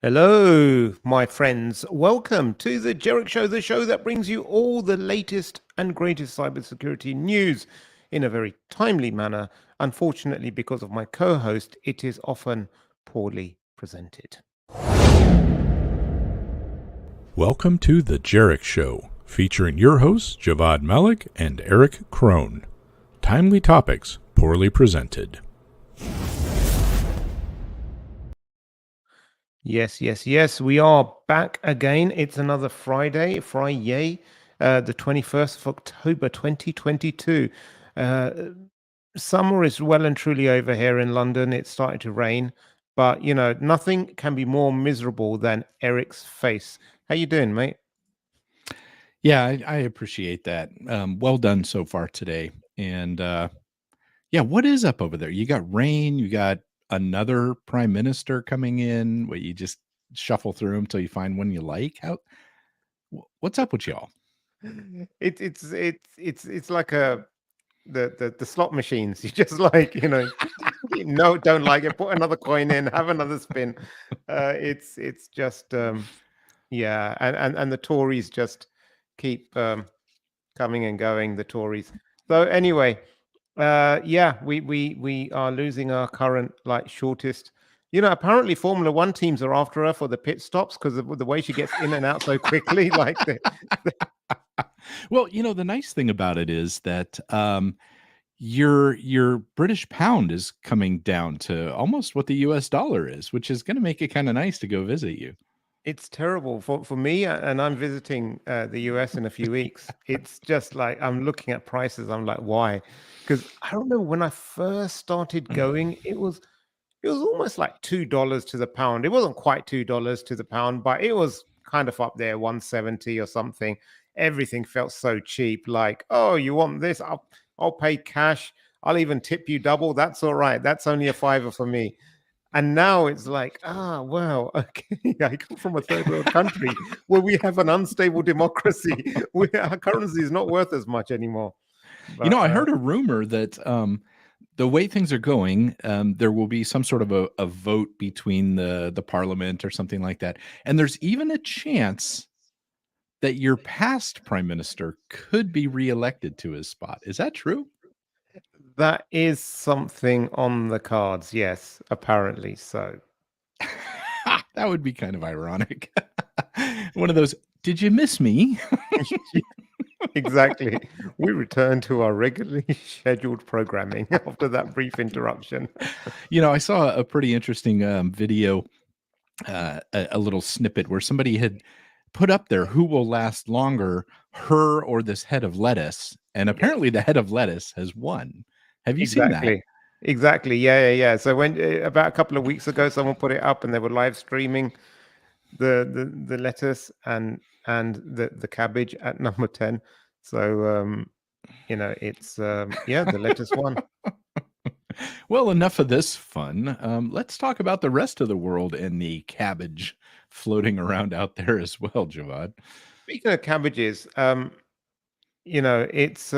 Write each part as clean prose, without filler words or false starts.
Hello, my friends. Welcome to the Jerick Show, the show that brings you all the latest and greatest cybersecurity news in a very timely manner. Unfortunately, because of my co host, it is often poorly presented. Welcome to The Jerick Show, featuring your hosts, Javvad Malik and Eric Krohn. Timely topics, poorly presented. Yes. We are back again. It's another Friday, the 21st of October, 2022. Summer is well and truly over here in London. It's starting to rain, but nothing can be more miserable than Eric's face. How you doing, mate? Yeah, I appreciate that. Well done so far today. And yeah, what is up over there? You got rain, you got another prime minister coming in. What you just shuffle through them till you find one you like? What's up with y'all? It's like the slot machines. You just like no, don't like it. Put another coin in, have another spin. It's just yeah, and the Tories just keep coming and going. The Tories. So anyway, yeah, we are losing our current shortest. Apparently Formula One teams are after her for the pit stops because of the way she gets in and out so quickly. Well, the nice thing about it is that your British pound is coming down to almost what the US dollar is, which is going to make it kind of nice to go visit you. It's terrible for me, and I'm visiting the US in a few weeks. It's just like I'm looking at prices. I'm like, why? Because I remember when I first started going, it was almost like $2 to the pound. It wasn't quite $2 to the pound, but it was kind of up there, 170 or something. Everything felt so cheap. Like, oh, you want this? I'll pay cash. I'll even tip you double. That's all right. That's only a fiver for me. And now it's like, well, okay. I come from a third world country where we have an unstable democracy. Our currency is not worth as much anymore. But, I heard a rumor that the way things are going, there will be some sort of a vote between the parliament or something like that. And there's even a chance that your past prime minister could be reelected to his spot. Is that true? that is something on the cards. Yes, apparently so. That would be kind of ironic. One of those, did you miss me? Exactly. We return to our regularly scheduled programming after that brief interruption. I saw a pretty interesting video, a little snippet where somebody had put up there who will last longer, her or this head of lettuce. And apparently the head of lettuce has won. Have you seen that? Exactly. Yeah. So when about a couple of weeks ago, someone put it up and they were live streaming the lettuce and the cabbage at number 10. So it's the lettuce one. Well, enough of this fun. Let's talk about the rest of the world and the cabbage floating around out there as well, Javad. Speaking of cabbages, it's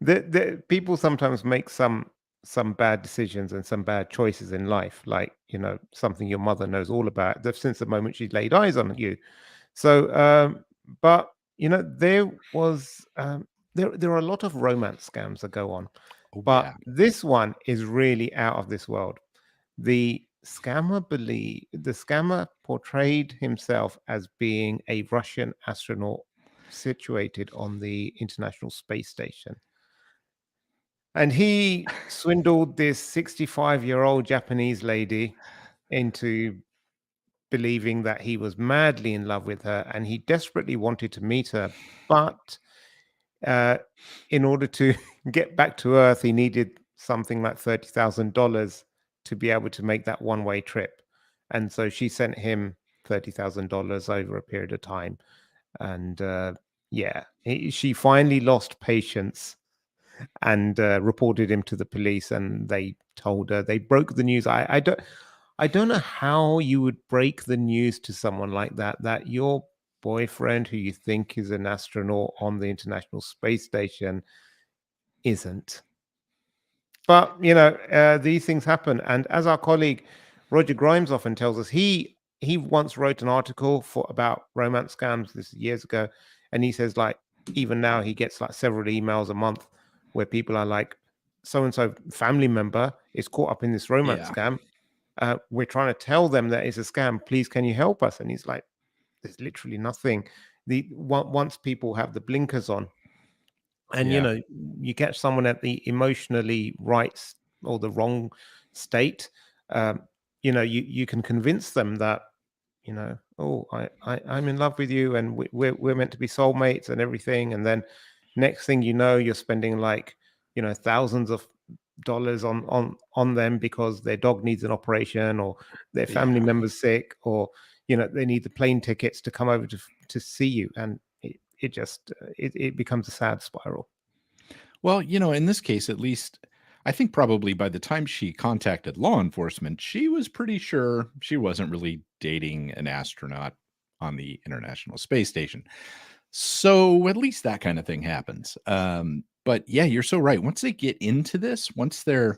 the people sometimes make some bad decisions and some bad choices in life, like something your mother knows all about since the moment she laid eyes on you. So, but there was there are a lot of romance scams that go on, Oh, but yeah. this one is really out of this world. The scammer portrayed himself as being a Russian astronaut situated on the International Space Station. And he swindled this 65-year-old Japanese lady into believing that he was madly in love with her and he desperately wanted to meet her. But in order to get back to Earth, he needed something like $30,000 to be able to make that one-way trip. And so she sent him $30,000 over a period of time. And she finally lost patience and reported him to the police. And they told her, they broke the news. I don't know how you would break the news to someone like that your boyfriend, who you think is an astronaut on the International Space Station, isn't. But these things happen. And as our colleague Roger Grimes often tells us he once wrote an article about romance scams, this is years ago, and he says, like, even now he gets like several emails a month where people are like, so and so family member is caught up in this romance scam. We're trying to tell them that it's a scam. Please, can you help us? And he's like, there's literally nothing. Once people have the blinkers on, and you catch someone at the emotionally right or the wrong state, you can convince them that, oh, I'm in love with you, and we're meant to be soulmates and everything. And then next thing you know, you're spending like, thousands of dollars on them because their dog needs an operation, or their family member's sick, or they need the plane tickets to come over to see you, and it just it becomes a sad spiral. Well, in this case, at least, I think probably by the time she contacted law enforcement, she was pretty sure she wasn't really dating an astronaut on the International Space Station. So at least that kind of thing happens. But yeah, you're so right. Once they get into this, once they're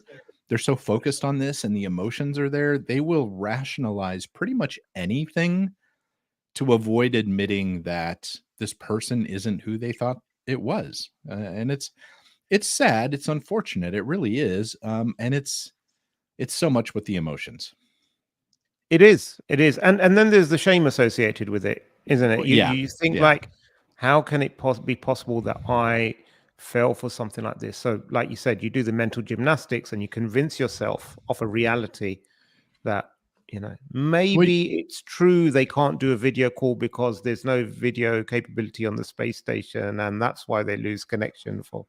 so focused on this and the emotions are there, they will rationalize pretty much anything to avoid admitting that this person isn't who they thought it was. And it's sad. It's unfortunate. It really is. And it's so much with the emotions. It is. And then there's the shame associated with it, isn't it? Well, You think like, how can it be possible that I fell for something like this? So like you said, you do the mental gymnastics and you convince yourself of a reality that, maybe it's true they can't do a video call because there's no video capability on the space station, and that's why they lose connection for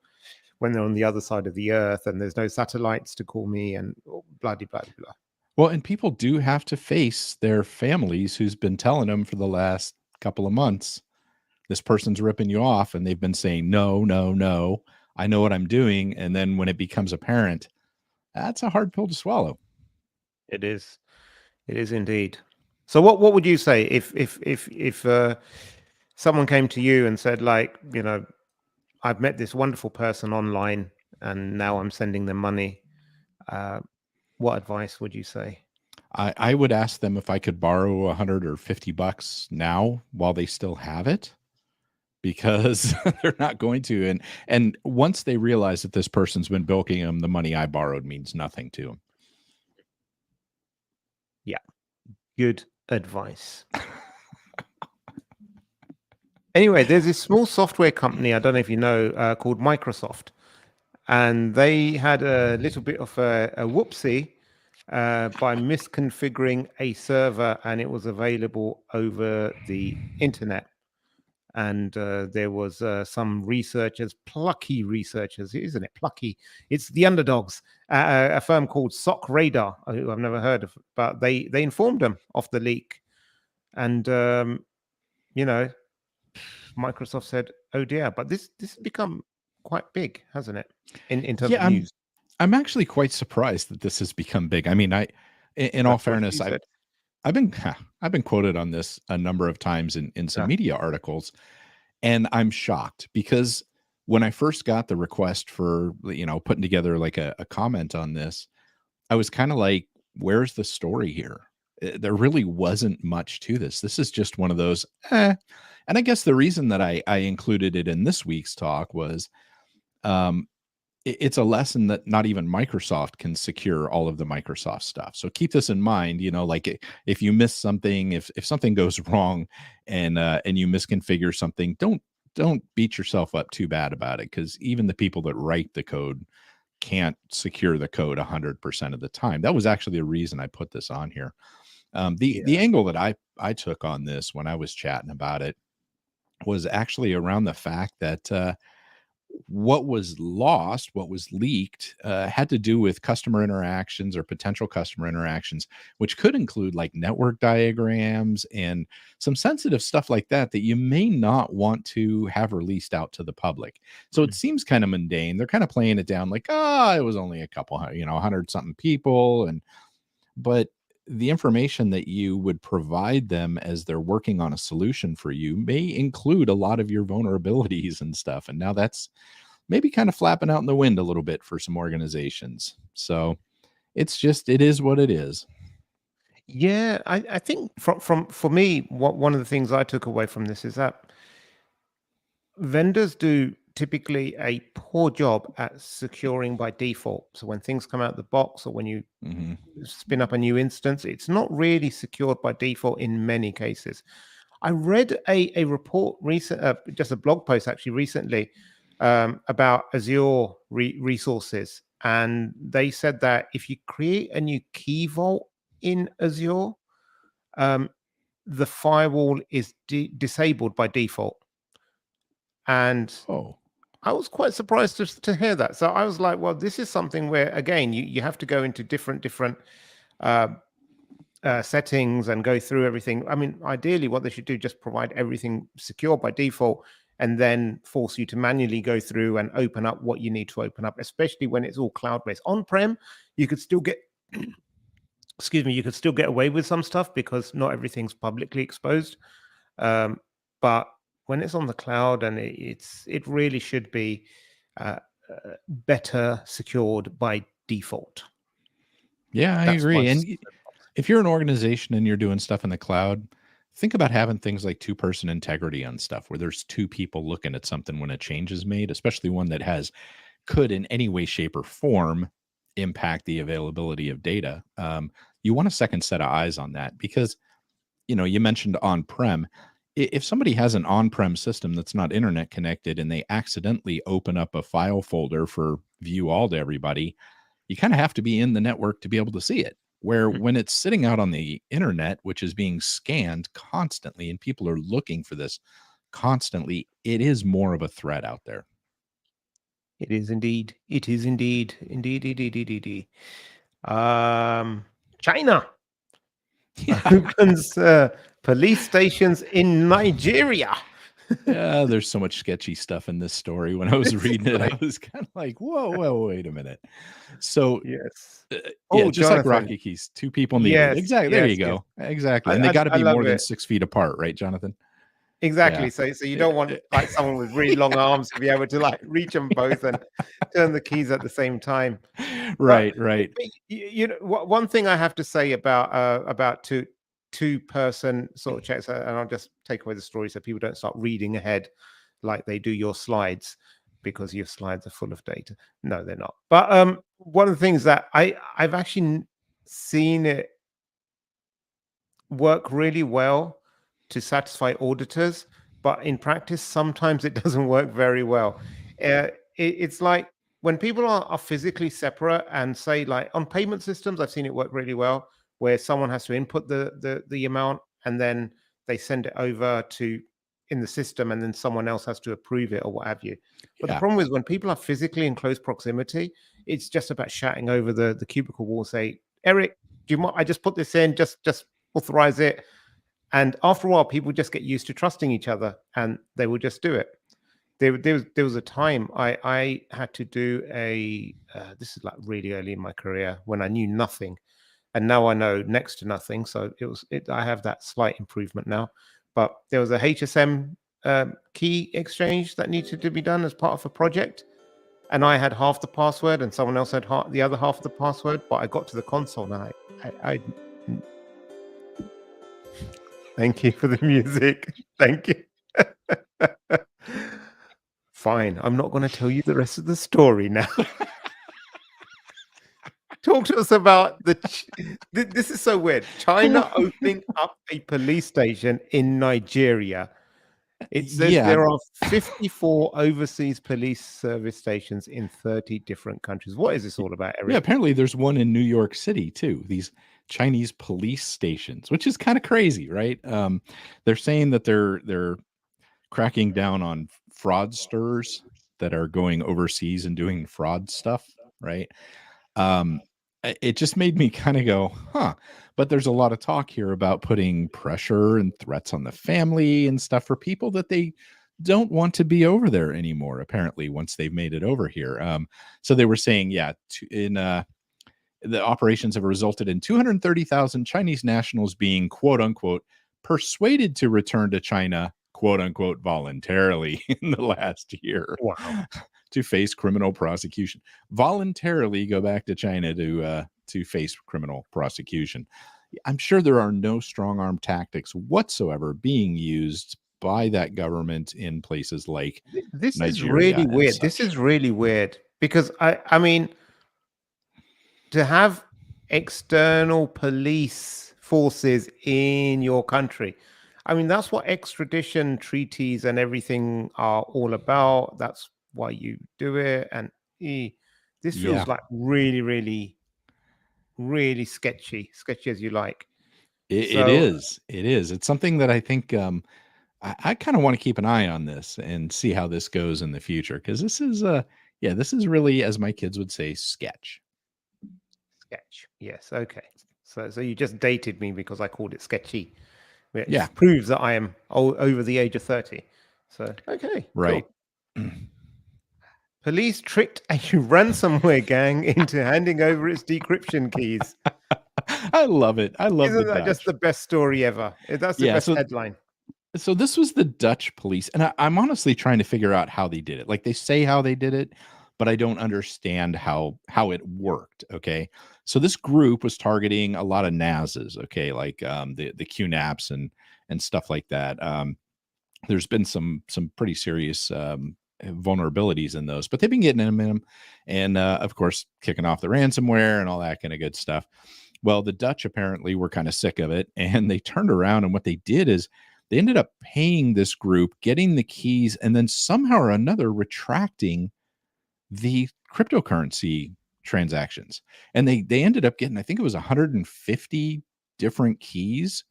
when they're on the other side of the earth, and there's no satellites to call me, and blah, blah, blah, blah. Well, and people do have to face their families who's been telling them for the last couple of months, this person's ripping you off, and they've been saying, no, no, no, I know what I'm doing. And then when it becomes apparent, that's a hard pill to swallow. It is. It is indeed. So what would you say if someone came to you and said, like, I've met this wonderful person online and now I'm sending them money? What advice would you say? I would ask them if I could borrow $100 or $50 now while they still have it, because they're not going to. And once they realize that this person's been bilking them, the money I borrowed means nothing to them. Yeah. Good advice. Anyway, there's this small software company, I don't know if you know, called Microsoft. And they had a little bit of a whoopsie by misconfiguring a server, and it was available over the internet. And there was some researchers, plucky researchers, isn't it? Plucky. It's the underdogs, a firm called Sock Radar, who I've never heard of, but they informed them of the leak. And, Microsoft said, oh dear, but this has become quite big, hasn't it? In terms of news. I'm actually quite surprised that this has become big. I mean, in all fairness, I've been quoted on this a number of times in some media articles, and I'm shocked because when I first got the request for, putting together like a comment on this, I was kind of like, where's the story here? There really wasn't much to this. This is just one of those, And I guess the reason that I included it in this week's talk was, it's a lesson that not even Microsoft can secure all of the Microsoft stuff. So keep this in mind, like if you miss something, if something goes wrong and you misconfigure something, don't beat yourself up too bad about it, because even the people that write the code can't secure the code 100% of the time. That was actually the reason I put this on here. The angle that I took on this when I was chatting about it was actually around the fact that what was lost, what was leaked, had to do with customer interactions or potential customer interactions, which could include like network diagrams and some sensitive stuff like that you may not want to have released out to the public. So it seems kind of mundane. They're kind of playing it down like, it was only a couple, 100 something people. But the information that you would provide them as they're working on a solution for you may include a lot of your vulnerabilities and stuff. And now that's maybe kind of flapping out in the wind a little bit for some organizations. So it is what it is. Yeah, I think for me, one of the things I took away from this is that vendors do typically a poor job at securing by default. So when things come out the box or when you Hmm. spin up a new instance, it's not really secured by default in many cases. I read a report recent, just a blog post actually recently, about Azure resources, and they said that if you create a new key vault in Azure, um, the firewall is disabled by default. And Oh, I was quite surprised to hear that. So I was like, well, this is something where again you have to go into different uh, settings and go through everything. I mean, ideally, what they should do just provide everything secure by default, and then force you to manually go through and open up what you need to open up. Especially when it's all cloud based. On prem, you could still get excuse me, you could still get away with some stuff because not everything's publicly exposed. Um, but when it's on the cloud, and it really should be uh, better secured by default. yeah, I That's my agree. And if you're an organization and you're doing stuff in the cloud, think about having things like two-person integrity on stuff where there's two people looking at something when a change is made, especially one that could in any way, shape, or form impact the availability of data. You want a second set of eyes on that because, you mentioned on-prem. If somebody has an on-prem system that's not internet connected and they accidentally open up a file folder for view all to everybody, you kind of have to be in the network to be able to see it. Where when it's sitting out on the internet, which is being scanned constantly, and people are looking for this constantly, it is more of a threat out there. It is indeed. It is indeed. Indeed, indeed, indeed, indeed. China Yeah. opens police stations in Nigeria. Yeah, there's so much sketchy stuff in this story. When I was This is reading it, I like, was kind of like, whoa, wait a minute. So, yes. yeah, Oh, just like Jonathan. Rocky Keys, two people needed. Yes, Exactly. There you yes, yes. go. Exactly. I, And they I, got to I be love more than it. 6 feet apart, right, Jonathan? Yeah. Exactly. So you don't want like someone with really long arms to be able to like reach them both and turn the keys at the same time. But, Right, right. you know, one thing I have to say about two-person sort of checks, and I'll just take away the story so people don't start reading ahead like they do your slides, because your slides are full of data. No, they're not. But one of the things that I've actually seen it work really well to satisfy auditors, but in practice, sometimes it doesn't work very well. It's like when people are physically separate, and say like on payment systems, I've seen it work really well, where someone has to input the amount and then they send it over to in the system, and then someone else has to approve it or what have you. But the Yeah. problem is when people are physically in close proximity, it's just about shouting over the cubicle wall, say, Eric, do you mind? I just put this in, just authorize it. And after a while, people just get used to trusting each other, and they will just do it. There was a time I had to do this is like really early in my career when I knew nothing, and now I know next to nothing. So I have that slight improvement now. But there was a HSM key exchange that needed to be done as part of a project, and I had half the password, and someone else had the other half of the password. But I got to the console, and I thank you for the music. Thank you. Fine. I'm not going to tell you the rest of the story now. Talk to us about this is so weird. China opening up a police station in Nigeria. It says Yeah. there are 54 overseas police service stations in 30 different countries. What is this all about, Eric? Yeah, apparently there's one in New York City too. These Chinese police stations, which is kind of crazy, right? They're saying that they're cracking down on fraudsters that are going overseas and doing fraud stuff, right? It just made me kind of go, huh. But there's a lot of talk here about putting pressure and threats on the family and stuff for people that they don't want to be over there anymore, apparently, once they've made it over here. So they were saying, yeah, the operations have resulted in 230,000 Chinese nationals being, quote unquote, persuaded to return to China, quote unquote, voluntarily in the last year Wow. to face criminal prosecution. Voluntarily go back to China to face criminal prosecution. I'm sure there are no strong arm tactics whatsoever being used by that government in places like This is Nigeria really and weird. This such. is really weird because I mean, to have external police forces in your country. I mean, that's what extradition treaties and everything are all about. That's why you do it. And this Yeah, feels like really, really, really sketchy as you like. it So, is. It is. It's something that I think I kind of want to keep an eye on this and see how this goes in the future, because this is yeah, this is really, as my kids would say, sketch. sketch. Yes. Okay. So you just dated me because I called it sketchy. Yeah, It proves that I am over the age of 30. So, okay, right. cool. Police tricked a ransomware gang into handing over its decryption keys. I love it. I love the Isn't that just Dutch. the best story ever? That's the Yeah, best so headline. this was the Dutch police, and I'm honestly trying to figure out how they did it. Like, they say how they did it, but I don't understand how it worked. Okay, so this group was targeting a lot of NASs. Okay, like the QNAPs and stuff like that. There's been some pretty serious vulnerabilities in those, but they've been getting in them, and of course kicking off the ransomware and all that kind of good stuff. Well, the Dutch apparently were kind of sick of it, and they turned around, and what they did is they ended up paying this group, getting the keys, and then somehow or another retracting the cryptocurrency transactions. And they ended up getting, I think it was 150 different keys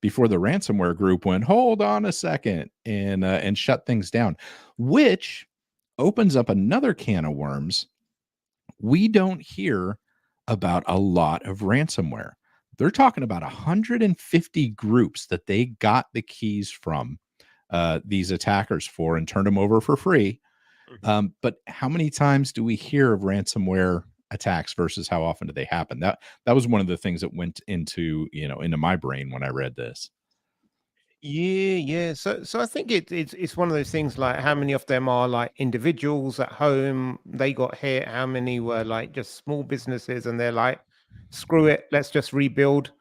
before the ransomware group went, hold on a second, and shut things down, which opens up another can of worms. We don't hear about a lot of ransomware. They're talking about 150 groups that they got the keys from these attackers for and turned them over for free. But how many times do we hear of ransomware attacks versus how often do they happen? That was one of the things that went into my brain when I read this. Yeah. So I think it's one of those things like how many of them are like individuals at home, they got hit, how many were like just small businesses and they're like, screw it, let's just rebuild.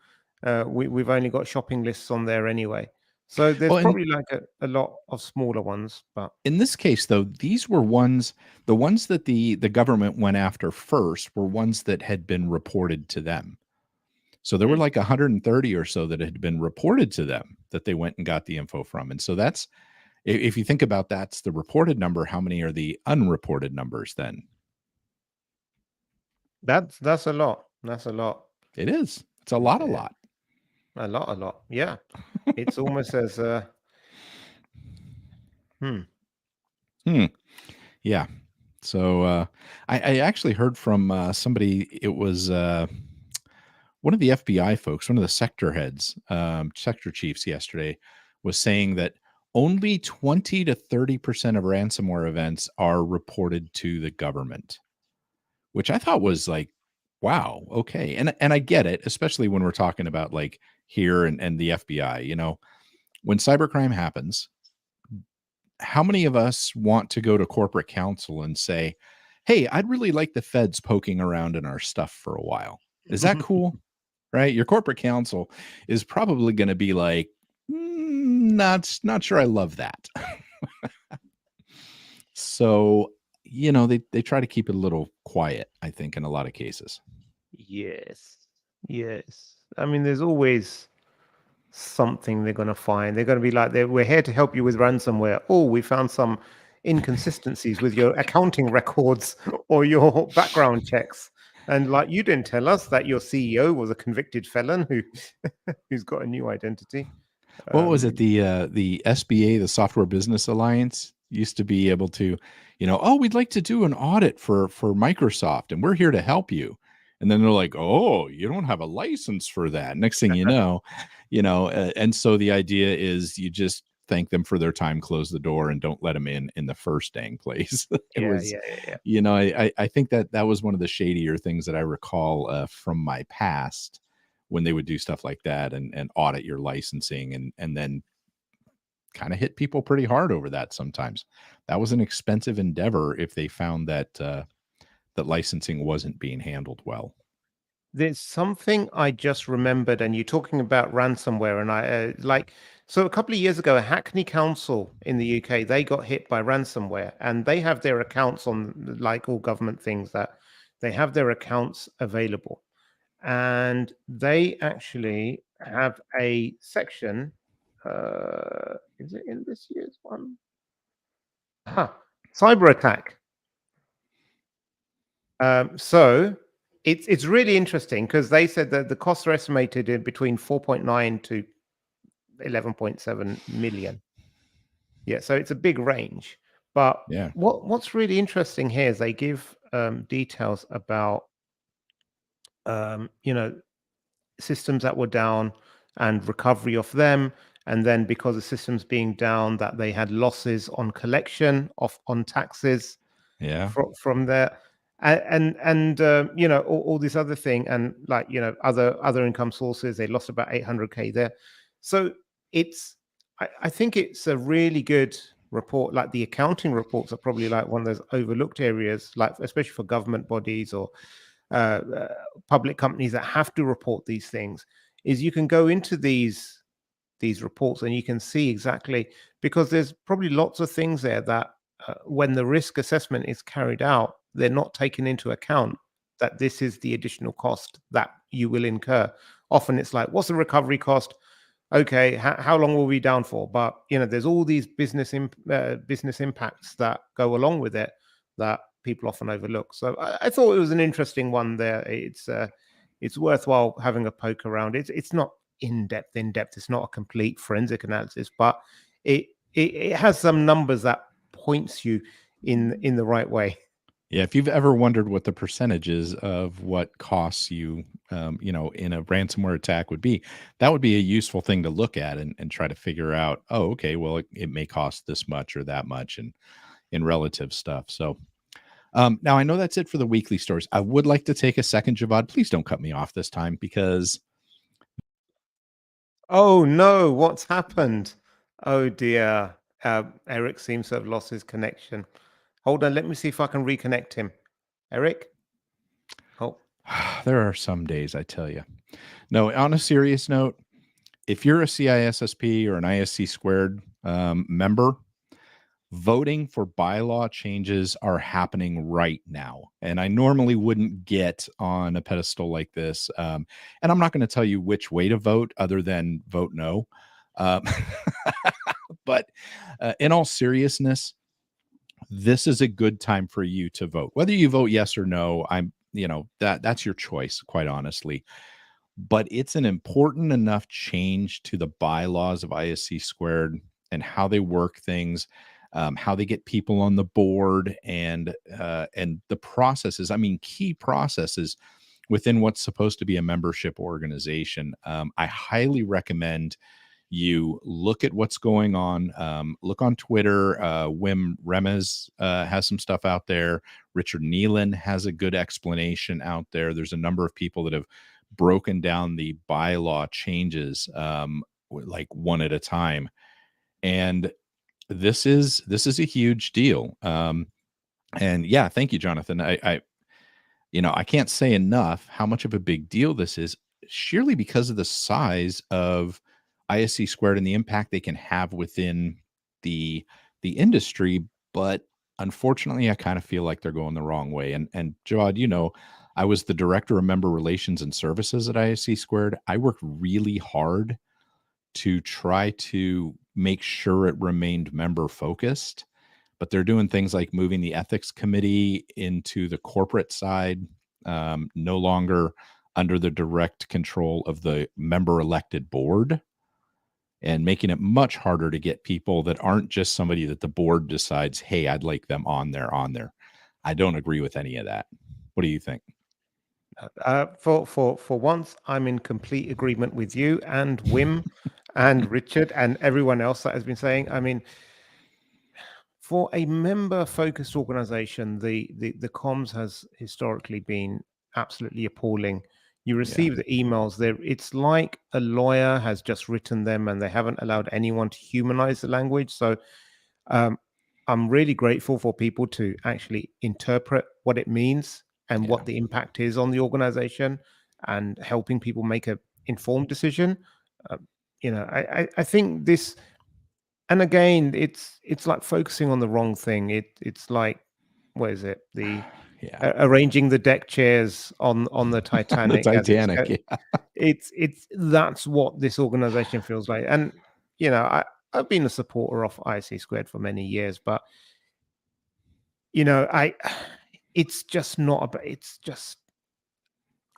We've only got shopping lists on there anyway. So there's Well, and probably like a lot of smaller ones, but in this case, though, these were the ones that the government went after first were ones that had been reported to them. So there were mm, like 130 or so that had been reported to them that they went and got the info from. And so that's, if you think about that's the reported number, how many are the unreported numbers then? that's a lot. That's a lot. It is. It's a lot, a Yeah, lot. a lot. Yeah. It's almost as hmm. Hmm. Yeah. So I actually heard from somebody. It was one of the FBI folks, one of the sector heads, sector chiefs yesterday, was saying that only 20 to 30% of ransomware events are reported to the government, which I thought was like, wow, okay. And I get it, especially when we're talking about like here and the FBI. When cybercrime happens, how many of us want to go to corporate counsel and say, hey, I'd really like the feds poking around in our stuff for a while? Is that cool? Right? Your corporate counsel is probably going to be like, not sure I love that. So, they try to keep it a little quiet, I think, in a lot of cases. Yes. Yes. I mean, there's always something they're going to find. They're going to be like, we're here to help you with ransomware. Oh, we found some inconsistencies with your accounting records or your background checks. And like, you didn't tell us that your CEO was a convicted felon who's got a new identity. What was it? Um, The SBA, the Software Business Alliance, used to be able to, oh, we'd like to do an audit for Microsoft, and we're here to help you. And then they're like, oh, you don't have a license for that. Next thing and so the idea is you just thank them for their time, close the door, and don't let them in the first dang place. It yeah, was, yeah, yeah, yeah. I think that was one of the shadier things that I recall from my past, when they would do stuff like that and audit your licensing and then kind of hit people pretty hard over that sometimes. That was an expensive endeavor if they found that that licensing wasn't being handled well. there's something I just remembered, and you're talking about ransomware, and so a couple of years ago, a Hackney council in the UK, they got hit by ransomware, and they have their accounts on, like all government things, that they have their accounts available, and they actually have a section. Is it in this year's one? Cyber attack. So it's really interesting because they said that the costs are estimated in between 4.9 to 11.7 million. Yeah, so it's a big range. But Yeah. what's really interesting here is they give details about systems that were down and recovery of them, and then because the systems being down, that they had losses on collection of on taxes Yeah. from there, and all this other thing, and like other income sources, they lost about 800K there. So I think it's a really good report. Like the accounting reports are probably like one of those overlooked areas, like especially for government bodies or public companies that have to report these things. Is you can go into these reports and you can see exactly, because there's probably lots of things there that when the risk assessment is carried out, they're not taken into account, that this is the additional cost that you will incur. Often it's like, what's the recovery cost? Okay, how long will we be down for? But there's all these business impacts that go along with it that people often overlook. So I thought it was an interesting one there. It's worthwhile having a poke around. It's not in depth. It's not a complete forensic analysis, but it has some numbers that points you in the right way. Yeah, if you've ever wondered what the percentages of what costs you, in a ransomware attack would be, that would be a useful thing to look at and try to figure out. Oh, okay, well, it may cost this much or that much, and in relative stuff. So now I know that's it for the weekly stories. I would like to take a second, Javad. Please don't cut me off this time because Oh no, what's happened? Oh dear. Eric seems to have lost his connection. Hold on, let me see if I can reconnect him. Eric? Oh, there are some days, I tell you. No, on a serious note, if you're a CISSP or an ISC squared member, voting for bylaw changes are happening right now. And I normally wouldn't get on a pedestal like this. And I'm not going to tell you which way to vote other than vote no. Um, but in all seriousness, this is a good time for you to vote. Whether you vote yes or no, that's your choice, quite honestly. But it's an important enough change to the bylaws of ISC squared and how they work things, how they get people on the board, and the processes. I mean, key processes within what's supposed to be a membership organization. I highly recommend you look at what's going on. Look on Twitter. Wim Remez has some stuff out there. Richard Nealon has a good explanation out there. There's a number of people that have broken down the bylaw changes like one at a time, and this is a huge deal. And yeah, thank you, Jonathan. I can't say enough how much of a big deal this is, sheerly because of the size of ISC squared and the impact they can have within the industry. But unfortunately, I kind of feel like they're going the wrong way. And Jawad, I was the director of member relations and services at ISC squared. I worked really hard to try to make sure it remained member focused, but they're doing things like moving the ethics committee into the corporate side, no longer under the direct control of the member elected board, and making it much harder to get people that aren't just somebody that the board decides, hey, I'd like them on there. I don't agree with any of that. What do you think? for once, I'm in complete agreement with you and Wim and Richard and everyone else that has been saying. I mean, for a member-focused organization, the comms has historically been absolutely appalling. You receive the emails there. It's like a lawyer has just written them and they haven't allowed anyone to humanize the language. So I'm really grateful for people to actually interpret what it means and what the impact is on the organization. and helping people make a informed decision. I think this, and again, it's like focusing on the wrong thing. It's like, what is it? The Yeah. arranging the deck chairs on the The Titanic as Titanic. Yeah. it's that's what this organization feels like. And I've been a supporter of IC squared for many years, but I it's just not about, it's just,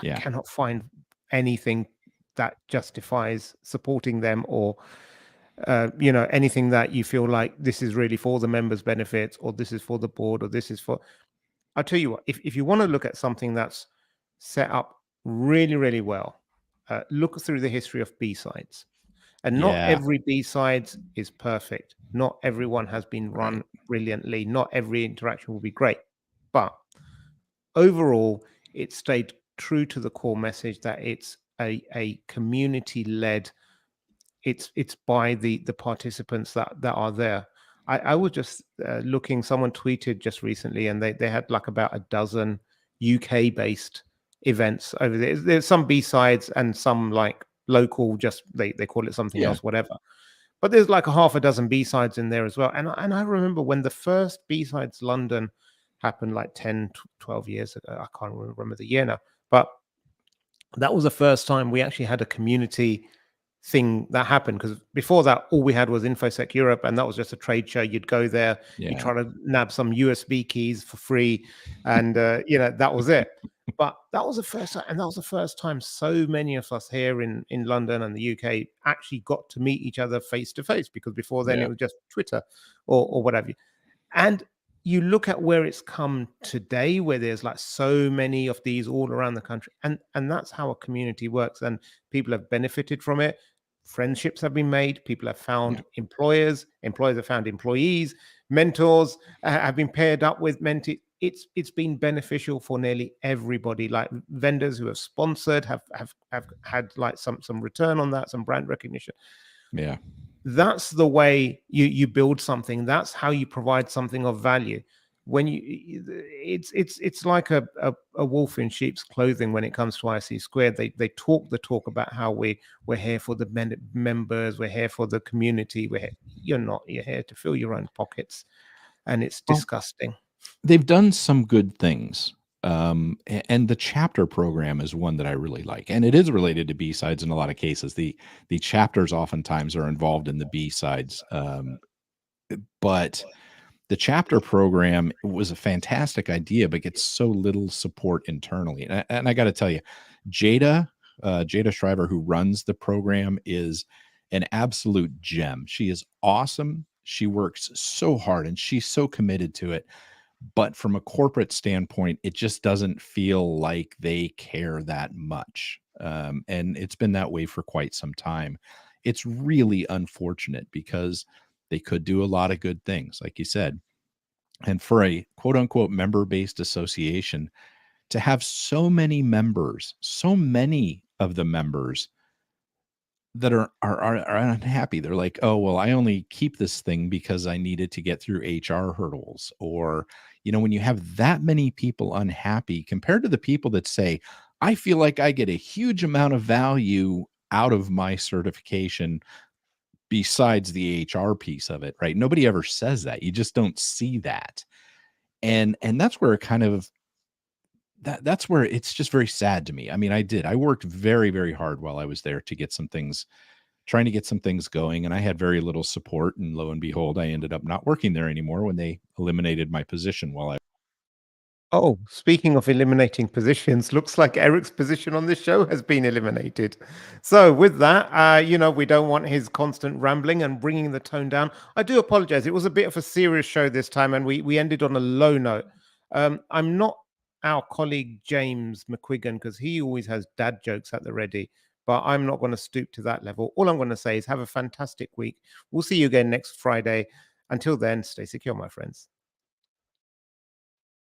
I Yeah. cannot find anything that justifies supporting them, or anything that you feel like this is really for the members' benefits, or this is for the board, or this is for. I'll tell you what, if you want to look at something that's set up really, really well, look through the history of B-sides. And not Yeah. every B-sides is perfect. Not everyone has been run Right. brilliantly. Not every interaction will be great. But overall, it stayed true to the core message that it's a community-led. It's by the participants that are there. I was just looking. Someone tweeted just recently, and they had like about a dozen UK based events over there. There's some B-sides and some like local, just they call it something Yeah. else, whatever. But there's like a half a dozen B-sides in there as well. And I remember when the first B-sides London happened like 10 12 years ago. I can't remember the year now, but that was the first time we actually had a community thing that happened, because before that all we had was InfoSec Europe, and that was just a trade show. You'd go there, you Yeah. try to nab some USB keys for free, and that was it. But that was the first time, and that was the first time so many of us here in London and the UK actually got to meet each other face to face, because before then Yeah. it was just Twitter or whatever. And you look at where it's come today, where there's like so many of these all around the country, and that's how a community works, and people have benefited from it. Friendships have been made, people have found Yeah. employers have found employees, mentors have been paired up with mentees. It's been beneficial for nearly everybody. Like vendors who have sponsored have had like some return on that, some brand recognition. Yeah. That's the way you build something. That's how you provide something of value. When it's like a wolf in sheep's clothing when it comes to IC squared. They talk the talk about how we're here for the members, we're here for the community. You're not. You're here to fill your own pockets, and it's Well, disgusting. they've done some good things. And the chapter program is one that I really like, and it is related to B-sides in a lot of cases. The chapters oftentimes are involved in the B-sides, but the chapter program was a fantastic idea, but gets so little support internally. And I got to tell you, Jada Shriver, who runs the program, is an absolute gem. She is awesome. She works so hard and she's so committed to it. But from a corporate standpoint, it just doesn't feel like they care that much. And it's been that way for quite some time. It's really unfortunate because they could do a lot of good things, like you said. And for a quote unquote member based association to have so many members, so many of the members that are unhappy. They're like, oh, well, I only keep this thing because I needed to get through HR hurdles. Or, when you have that many people unhappy compared to the people that say, I feel like I get a huge amount of value out of my certification besides the HR piece of it, right? Nobody ever says that. You just don't see that. And that's where it kind of that's where it's just very sad to me. I mean, I worked very, very hard while I was there to get some things, trying to get some things going, and I had very little support. And lo and behold, I ended up not working there anymore when they eliminated my position while I. Oh, speaking of eliminating positions, looks like Eric's position on this show has been eliminated. So, with that, we don't want his constant rambling and bringing the tone down. I do apologize. It was a bit of a serious show this time, and we ended on a low note. I'm not our colleague James McQuiggan, because he always has dad jokes at the ready, but I'm not going to stoop to that level. All I'm going to say is have a fantastic week. We'll see you again next Friday. Until then, stay secure, my friends.